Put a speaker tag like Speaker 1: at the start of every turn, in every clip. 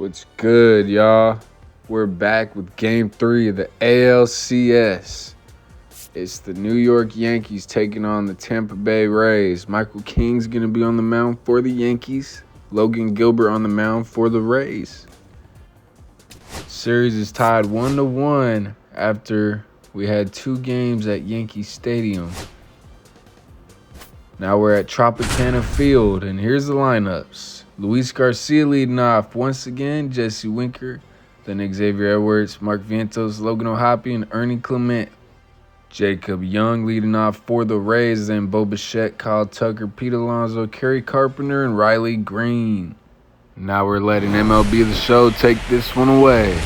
Speaker 1: What's good, y'all? We're back with Game 3 of the ALCS. It's the New York Yankees taking on the Tampa Bay Rays. Michael King's going to be on the mound for the Yankees. Logan Gilbert on the mound for the Rays. Series is tied 1-1 after we had 2 games at Yankee Stadium. Now we're at Tropicana Field, and here's the lineups. Luis Garcia leading off once again, Jesse Winker, then Xavier Edwards, Mark Vientos, Logan O'Hoppe, and Ernie Clement. Jacob Young leading off for the Rays, then Bo Bichette, Kyle Tucker, Pete Alonso, Kerry Carpenter, and Riley Green. Now we're letting MLB The Show take this one away.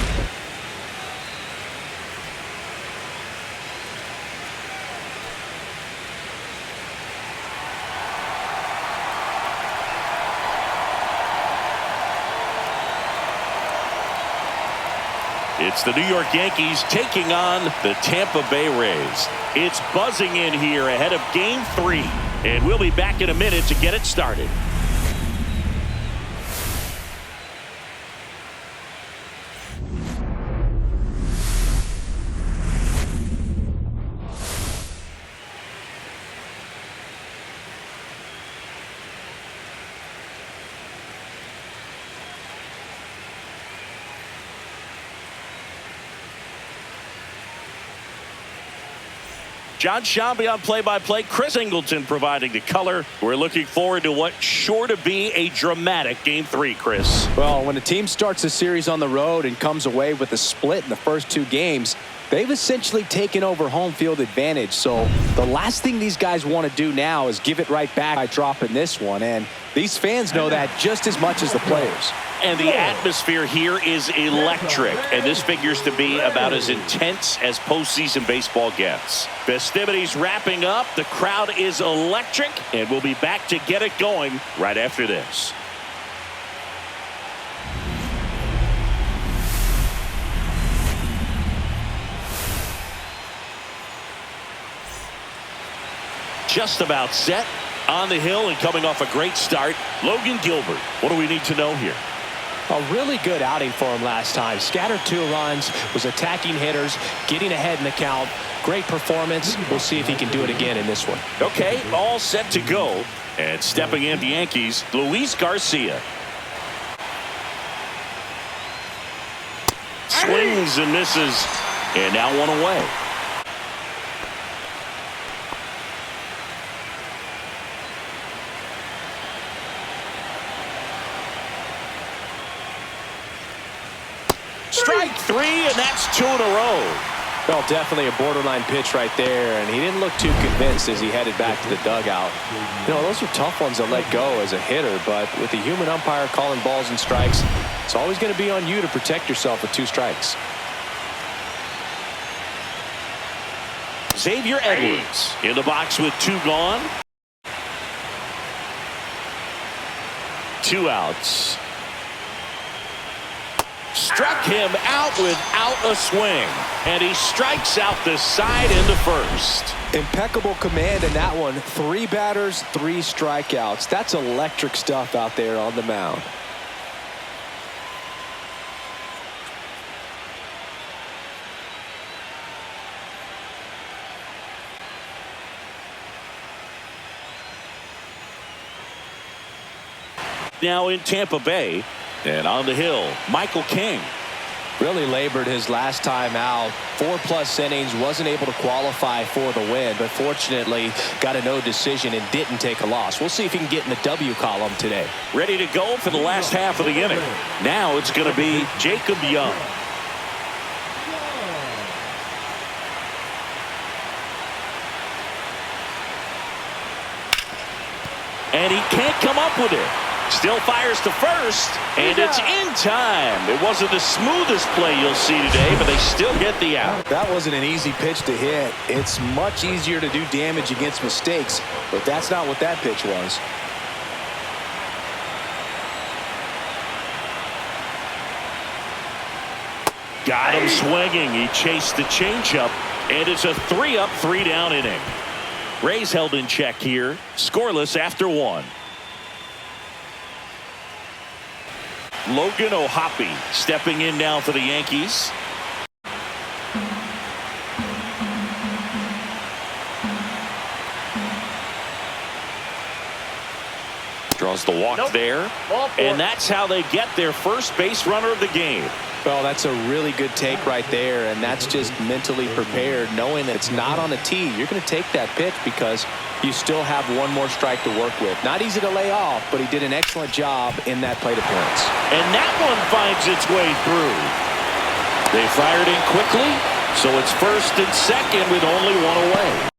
Speaker 2: It's the New York Yankees taking on the Tampa Bay Rays. It's buzzing in here ahead of Game 3, and we'll be back in a minute to get it started. John Shambi on play-by-play. Chris Singleton providing the color. We're looking forward to what's sure to be a dramatic Game 3, Chris.
Speaker 3: Well, when a team starts a series on the road and comes away with a split in the first 2 games, they've essentially taken over home field advantage. So the last thing these guys want to do now is give it right back by dropping this one. And these fans know that just as much as the players.
Speaker 2: And the atmosphere here is electric, and this figures to be about as intense as postseason baseball gets. Festivities wrapping up. The crowd is electric, and we'll be back to get it going right after this. Just about set on the hill and coming off a great start. Logan Gilbert. What do we need to know here?
Speaker 4: A really good outing for him last time. Scattered 2 runs, was attacking hitters, getting ahead in the count. Great performance. We'll see if he can do it again in this one.
Speaker 2: Okay, all set to go. And stepping in the Yankees, Luis Garcia. Swings and misses. And now 1 away. Strike 3, and that's 2 in a row.
Speaker 4: Well, definitely a borderline pitch right there, and he didn't look too convinced as he headed back to the dugout. You know, those are tough ones to let go as a hitter, but with the human umpire calling balls and strikes, it's always going to be on you to protect yourself with 2 strikes.
Speaker 2: Xavier Edwards in the box with 2 gone. 2 outs. Struck him out without a swing, and he strikes out the side into first.
Speaker 3: Impeccable command in that one. 3 batters, 3 strikeouts. That's electric stuff out there on the mound.
Speaker 2: Now in Tampa Bay, and on the hill, Michael King.
Speaker 4: Really labored his last time out. 4+ innings, wasn't able to qualify for the win, but fortunately got a no decision and didn't take a loss. We'll see if he can get in the W column today.
Speaker 2: Ready to go for the last half of the inning. Now it's going to be Jacob Young. And he can't come up with it. Still fires to first, and it's in time. It wasn't the smoothest play you'll see today, but they still get the out.
Speaker 3: That wasn't an easy pitch to hit. It's much easier to do damage against mistakes, but that's not what that pitch was.
Speaker 2: Got him swinging. He chased the changeup, and it's a 3-up, 3-down inning. Rays held in check here, scoreless after 1. Logan O'Hoppe stepping in now for the Yankees. Draws the walk there. And that's how they get their first base runner of the game.
Speaker 3: Well, that's a really good take right there, and that's just mentally prepared, knowing that it's not on a tee. You're going to take that pitch because you still have one more strike to work with. Not easy to lay off, but he did an excellent job in that plate appearance.
Speaker 2: And that one finds its way through. They fired in quickly, so it's first and second with only one away.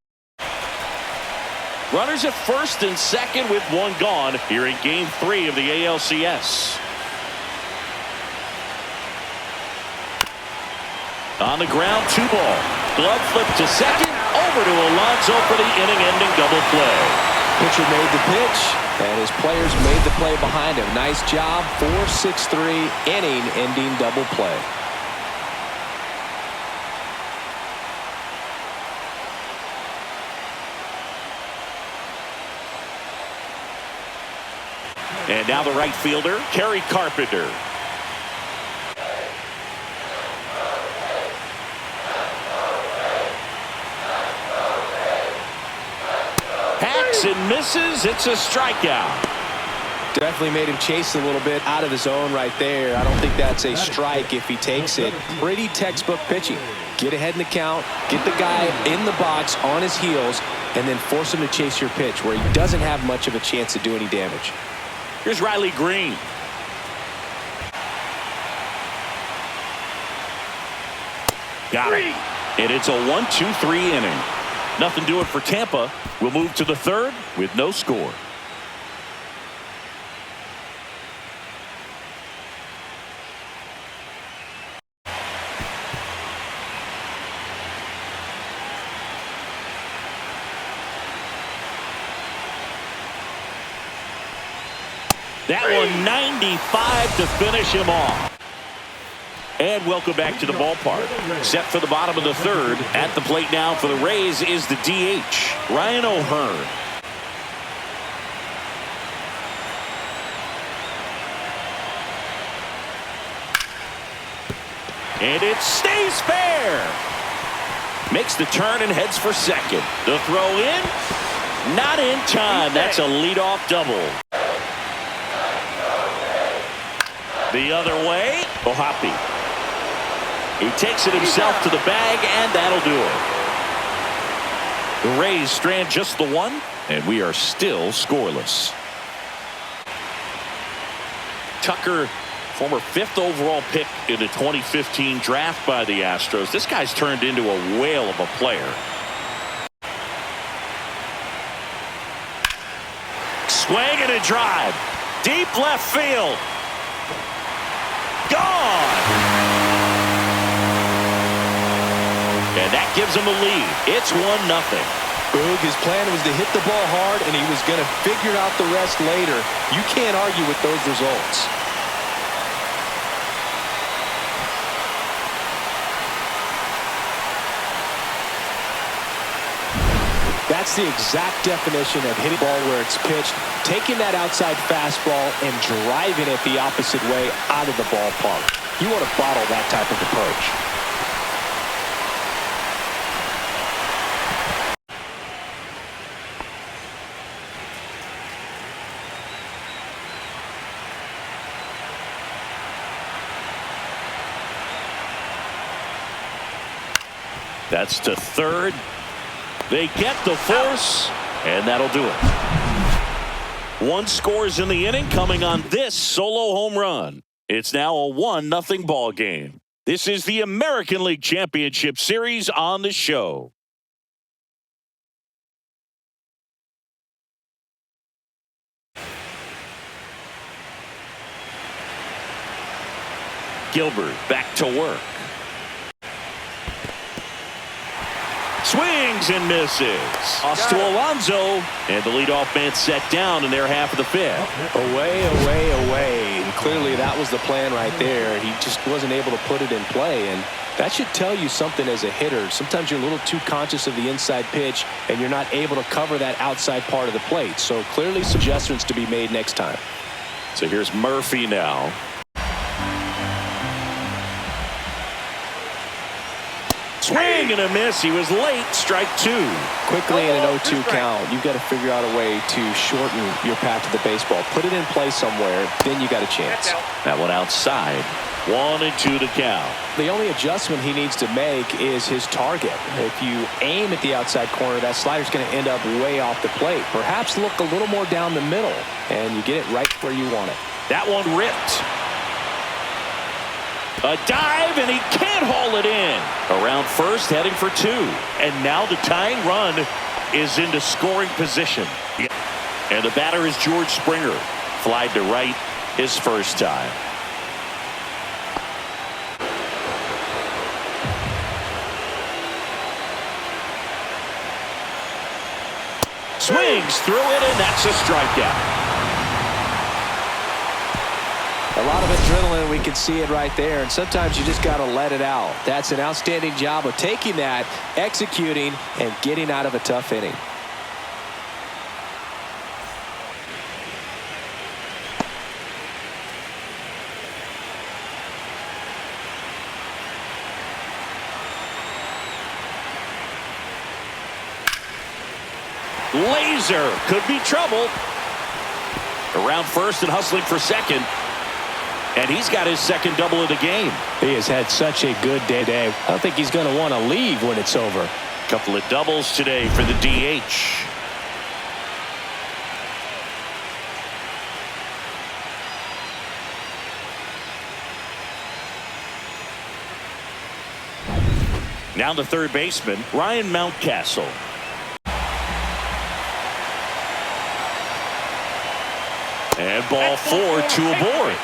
Speaker 2: Runners at first and second with one gone here in Game 3 of the ALCS. On the ground, 2 ball. Glove flip to second, over to Alonso for the inning-ending double play.
Speaker 3: Pitcher made the pitch, and his players made the play behind him. Nice job, 4-6-3, inning-ending double play.
Speaker 2: And now the right fielder, Kerry Carpenter. Hacks and misses. It's a strikeout.
Speaker 3: Definitely made him chase a little bit out of his zone right there. I don't think that's a strike if he takes it. Pretty textbook pitching. Get ahead in the count, get the guy in the box on his heels, and then force him to chase your pitch where he doesn't have much of a chance to do any damage.
Speaker 2: Here's Riley Green. Got it. And it's a 1-2-3 inning. Nothing doing for Tampa. We'll move to the third with no score. That one 95 to finish him off. And welcome back to the ballpark. Set for the bottom of the third. At the plate now for the Rays is the DH, Ryan O'Hearn. And it stays fair. Makes the turn and heads for second. The throw in. Not in time. That's a leadoff double. The other way, O'Hoppe. He takes it himself to the bag, and that'll do it. The Rays strand just the one, and we are still scoreless. Tucker, former 5th overall pick in the 2015 draft by the Astros. This guy's turned into a whale of a player. Swing and a drive. Deep left field. Gone. And that gives him a lead. It's 1-0.
Speaker 3: Boog, his plan was to hit the ball hard, and he was going to figure out the rest later. You can't argue with those results. That's the exact definition of hitting the ball where it's pitched, taking that outside fastball and driving it the opposite way out of the ballpark. You want to bottle that type of approach.
Speaker 2: That's to third. They get the force, and that'll do it. 1 scores in the inning coming on this solo home run. It's now a 1-0 ball game. This is the American League Championship Series on the show. Gilbert back to work. Swings and misses. Toss to Alonso. And the leadoff man set down in their half of the 5th.
Speaker 3: Away, away, away. And clearly that was the plan right there. He just wasn't able to put it in play. And that should tell you something as a hitter. Sometimes you're a little too conscious of the inside pitch, and you're not able to cover that outside part of the plate. So clearly some adjustments to be made next time.
Speaker 2: So here's Murphy now. Swing and a miss. He was late. Strike two.
Speaker 3: Quickly in an 0-2 count, you've got to figure out a way to shorten your path to the baseball. Put it in play somewhere, then you got a chance.
Speaker 2: That one outside. 1-2 to count.
Speaker 3: The only adjustment he needs to make is his target. If you aim at the outside corner, that slider's going to end up way off the plate. Perhaps look a little more down the middle, and you get it right where you want it.
Speaker 2: That one ripped. A dive, and he can't haul it in. Around first, heading for two. And now the tying run is into scoring position. And the batter is George Springer. Flied to right his first time. Swings through it, and that's a strikeout.
Speaker 3: A lot of adrenaline, we can see it right there, and sometimes you just got to let it out. That's an outstanding job of taking that, executing, and getting out of a tough inning.
Speaker 2: Laser could be trouble. Around first and hustling for second. And he's got his second double of the game.
Speaker 3: He has had such a good day today. I don't think he's going to want to leave when it's over.
Speaker 2: Couple of doubles today for the DH. Now the third baseman, Ryan Mountcastle. And ball four to aboard.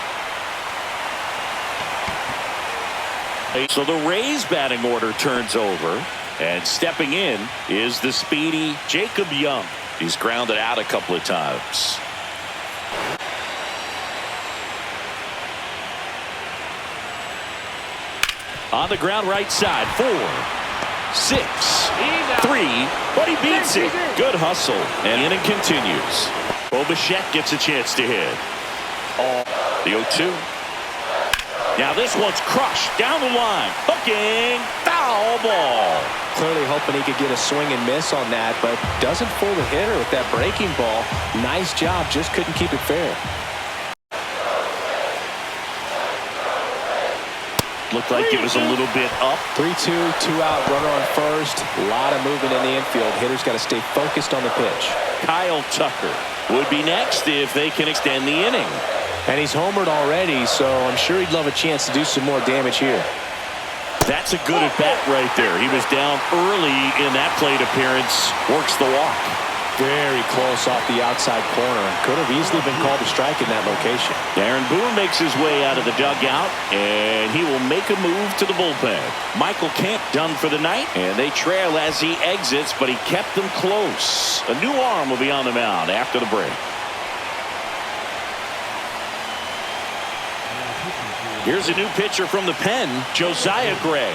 Speaker 2: So the Rays batting order turns over, and stepping in is the speedy Jacob Young. He's grounded out a couple of times. On the ground right side, 4, 6, 3, but he beats it. Good hustle, and inning continues. Bichette gets a chance to hit. The 0-2. Now this one's crushed down the line. Hooking. Foul ball.
Speaker 3: Clearly hoping he could get a swing and miss on that, but doesn't fool the hitter with that breaking ball. Nice job, just couldn't keep it fair.
Speaker 2: Looked like it was a little bit up.
Speaker 3: 3-2, 2-out, runner on first. A lot of movement in the infield. Hitter's got to stay focused on the pitch.
Speaker 2: Kyle Tucker would be next if they can extend the inning.
Speaker 3: And he's homered already, so I'm sure he'd love a chance to do some more damage here.
Speaker 2: That's a good at-bat right there. He was down early in that plate appearance. Works the walk.
Speaker 3: Very close off the outside corner. Could have easily been called a strike in that location.
Speaker 2: Aaron Boone makes his way out of the dugout, and he will make a move to the bullpen. Michael Kemp done for the night, and they trail as he exits, but he kept them close. A new arm will be on the mound after the break. Here's a new pitcher from the pen, Josiah Gray.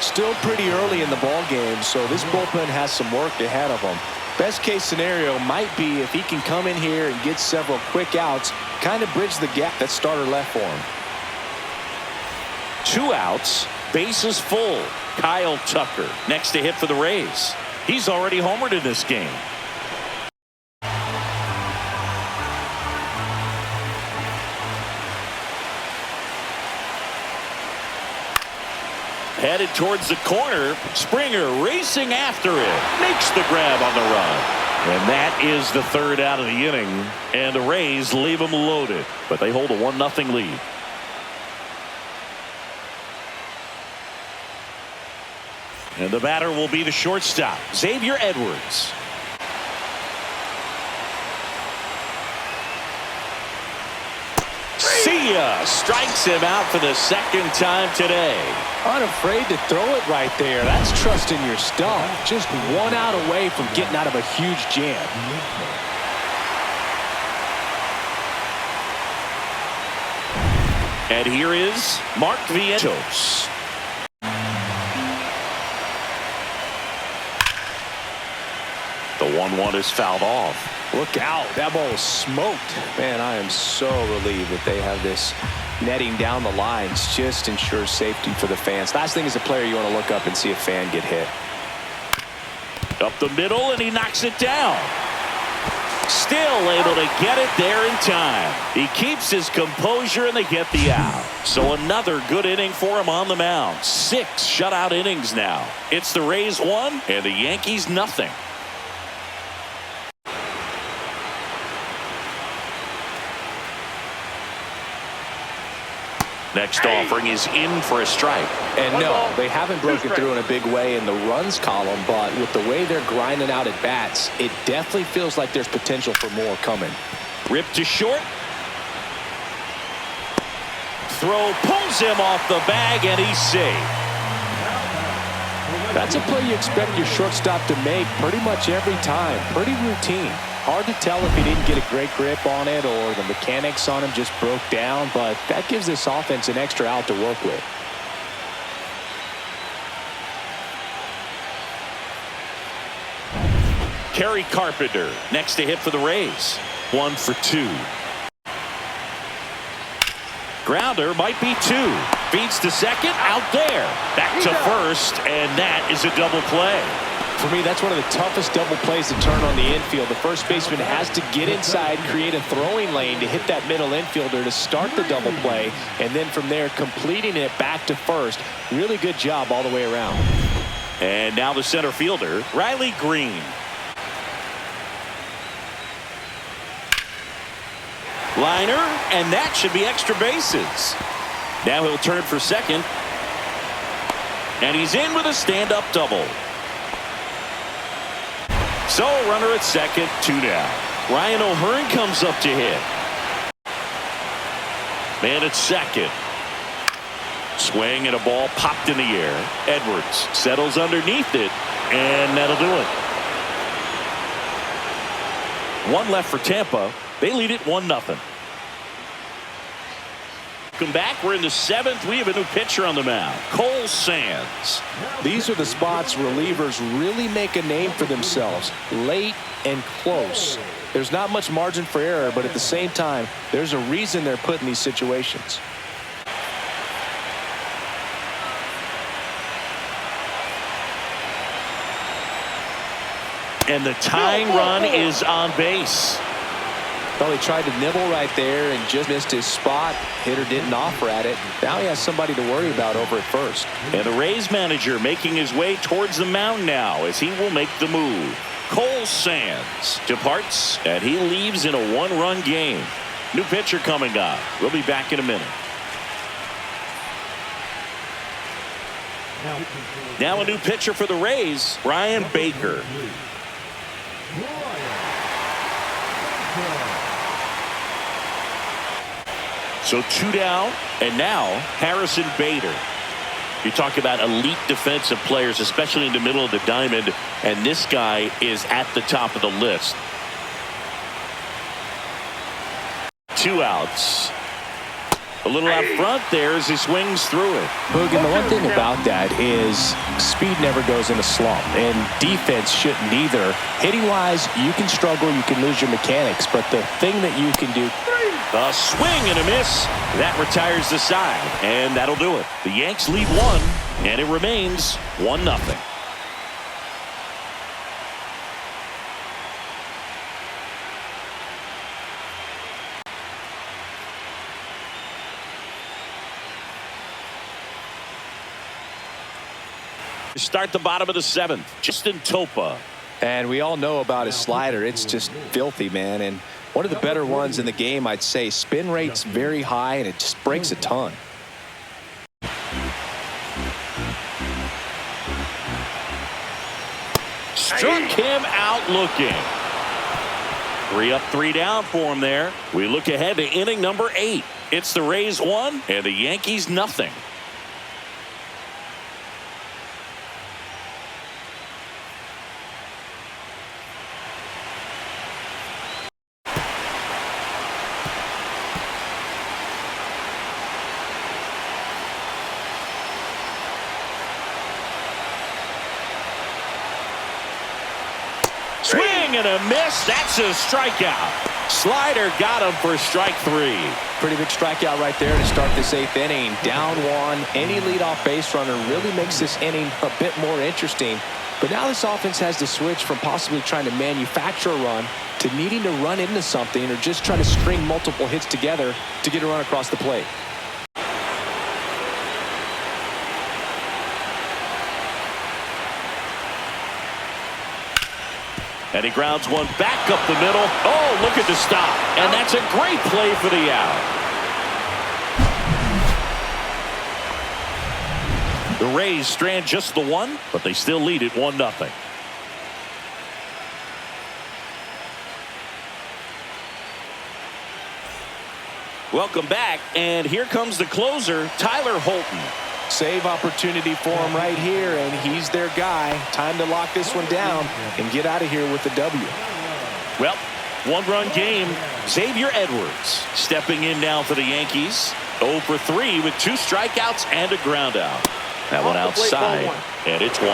Speaker 3: Still pretty early in the ball game, so this bullpen has some work ahead of them. Best case scenario might be if he can come in here and get several quick outs, kind of bridge the gap that starter left for him.
Speaker 2: 2 outs, bases full. Kyle Tucker next to hit for the Rays. He's already homered in this game. Headed towards the corner. Springer racing after it. Makes the grab on the run. And that is the third out of the inning. And the Rays leave them loaded. But they hold a 1-0 lead. And the batter will be the shortstop, Xavier Edwards. See ya! Strikes him out for the second time today.
Speaker 3: Unafraid to throw it right there. That's trusting your stuff. Just 1 out away from getting out of a huge jam.
Speaker 2: And here is Mark Vientos. The 1-1 is fouled off.
Speaker 3: Look out. That ball was smoked. Man, I am so relieved that they have this netting down the lines just ensures safety for the fans. Last thing as a player, you want to look up and see a fan get hit.
Speaker 2: Up the middle, and he knocks it down. Still able to get it there in time. He keeps his composure, and they get the out. So another good inning for him on the mound. 6 shutout innings now. It's the Rays 1 and the Yankees nothing. Next offering is in for a strike.
Speaker 3: And no, they haven't broken through in a big way in the runs column, but with the way they're grinding out at bats, it definitely feels like there's potential for more coming.
Speaker 2: Ripped to short. Throw pulls him off the bag, and he's safe.
Speaker 3: That's a play you expect your shortstop to make pretty much every time. Pretty routine. Hard to tell if he didn't get a great grip on it or the mechanics on him just broke down, but that gives this offense an extra out to work with.
Speaker 2: Kerry Carpenter next to hit for the Rays. 1 for 2. Grounder might be 2. Feeds to second, out there. Back to first, and that is a double play.
Speaker 3: For me, that's one of the toughest double plays to turn on the infield. The first baseman has to get inside, create a throwing lane to hit that middle infielder to start the double play, and then from there completing it back to first. Really good job all the way around.
Speaker 2: And now the center fielder, Riley Green. Liner, and that should be extra bases. Now he'll turn for second. And he's in with a stand-up double. So a runner at second, 2 down. Ryan O'Hearn comes up to hit. Man at second. Swing and a ball popped in the air. Edwards settles underneath it, and that'll do it. 1 left for Tampa. They lead it 1-0. Welcome back. We're in the 7th. We have a new pitcher on the mound, Cole Sands.
Speaker 3: These are the spots relievers really make a name for themselves. Late and close. There's not much margin for error, but at the same time, there's a reason they're put in these situations.
Speaker 2: And the tying run is on base.
Speaker 3: Well, he tried to nibble right there and just missed his spot. Hitter didn't offer at it. Now he has somebody to worry about over at first.
Speaker 2: And the Rays manager making his way towards the mound now as he will make the move. Cole Sands departs, and he leaves in a 1-run game. New pitcher coming up. We'll be back in a minute. Now a new pitcher for the Rays, Brian Baker. So 2 down, and now Harrison Bader. You talk about elite defensive players, especially in the middle of the diamond, and this guy is at the top of the list. 2 outs. A little out front there as he swings through it.
Speaker 3: Hogan, the one thing about that is speed never goes in a slump, and defense shouldn't either. Hitting-wise, you can struggle, you can lose your mechanics, but the thing that you can do.
Speaker 2: A swing and a miss. That retires the side, and that'll do it. The Yanks lead 1, and it remains 1-0. Start the bottom of the 7th. Justin Topa.
Speaker 3: And we all know about his slider. It's just filthy, man. And one of the better ones in the game, I'd say. Spin rate's very high, and it just breaks a ton.
Speaker 2: Struck him out looking. 3 up, 3 down for him there. We look ahead to inning number 8. It's the Rays 1 and the Yankees nothing. Swing and a miss. That's a strikeout. Slider got him for strike 3.
Speaker 3: Pretty big strikeout right there to start this 8th inning. Down 1. Any leadoff base runner really makes this inning a bit more interesting. But now this offense has to switch from possibly trying to manufacture a run to needing to run into something or just try to string multiple hits together to get a run across the plate.
Speaker 2: And he grounds one back up the middle. Oh, look at the stop. And that's a great play for the out. The Rays strand just the one, but they still lead it 1-0. Welcome back, and here comes the closer, Tyler Holton.
Speaker 3: Save opportunity for him right here, and he's their guy. Time to lock this one down and get out of here with the W.
Speaker 2: Well, one-run game. Xavier Edwards stepping in now for the Yankees. 0 for 3 with 2 strikeouts and a ground out. That one outside, and it's 1-0.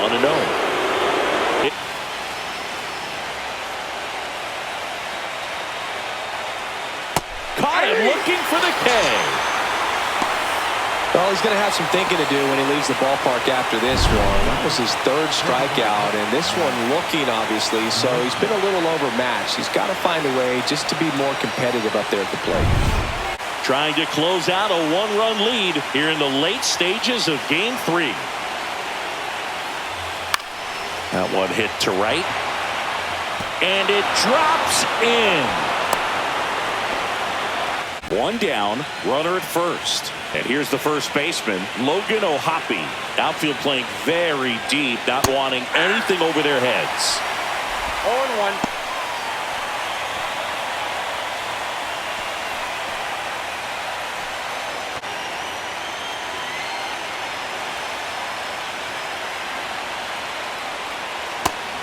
Speaker 2: Caught him looking for the K.
Speaker 3: Well, he's going to have some thinking to do when he leaves the ballpark after this one. That was his 3rd strikeout, and this one looking, obviously, so he's been a little overmatched. He's got to find a way just to be more competitive up there at the plate.
Speaker 2: Trying to close out a 1-run lead here in the late stages of Game 3. That one hit to right. And it drops in. 1 down, runner at first. And here's the first baseman, Logan O'Hoppe. Outfield playing very deep, not wanting anything over their heads.
Speaker 3: 0-1.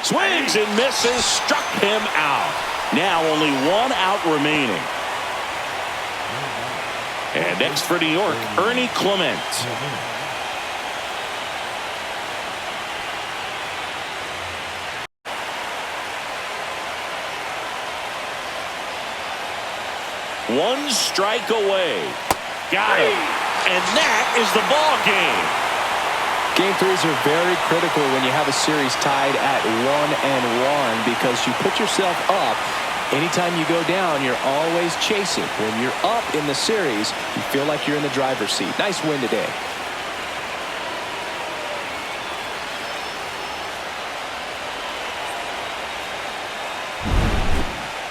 Speaker 2: Swings and misses, struck him out. Now only 1 out remaining. And next for New York, Ernie Clement. One strike away. Got him. And that is the ball game.
Speaker 3: Game 3s are very critical when you have a series tied at 1-1 because you put yourself up. Anytime you go down, you're always chasing. When you're up in the series, you feel like you're in the driver's seat. Nice win today.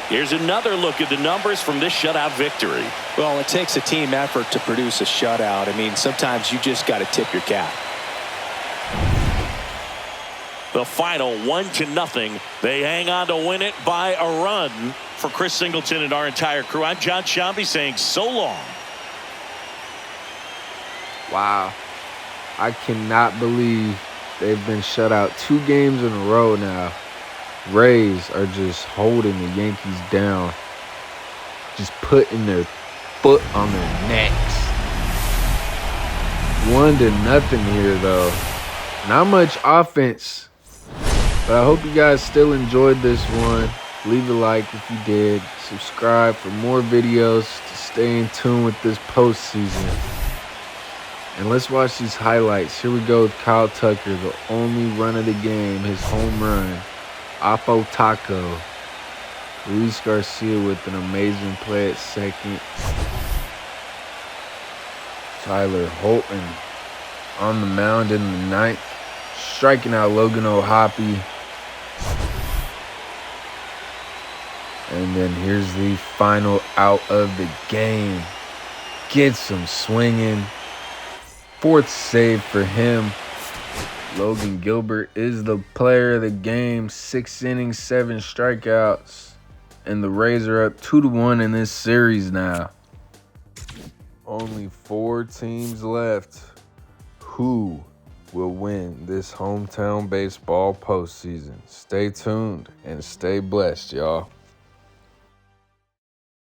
Speaker 2: Here's another look at the numbers from this shutout victory.
Speaker 3: Well, it takes a team effort to produce a shutout. I mean, sometimes you just got to tip your cap.
Speaker 2: The final 1-0. They hang on to win it by a run. For Chris Singleton and our entire crew, I'm John Shambi saying so long.
Speaker 1: Wow. I cannot believe they've been shut out 2 games in a row now. Rays are just holding the Yankees down. Just putting their foot on their necks. 1-0 here, though. Not much offense. But I hope you guys still enjoyed this one. Leave a like if you did. Subscribe for more videos to stay in tune with this postseason. And let's watch these highlights. Here we go with Kyle Tucker, the only run of the game, his home run. Oppo Taco. Luis Garcia with an amazing play at second. Tyler Holton on the mound in the 9th. Striking out Logan O'Hoppe. And then here's the final out of the game. Gets him swinging. 4th save for him. Logan Gilbert is the player of the game. 6 innings, 7 strikeouts. And the Rays are up 2-1 in this series now. Only 4 teams left. Who will win this hometown baseball postseason? Stay tuned and stay blessed, y'all.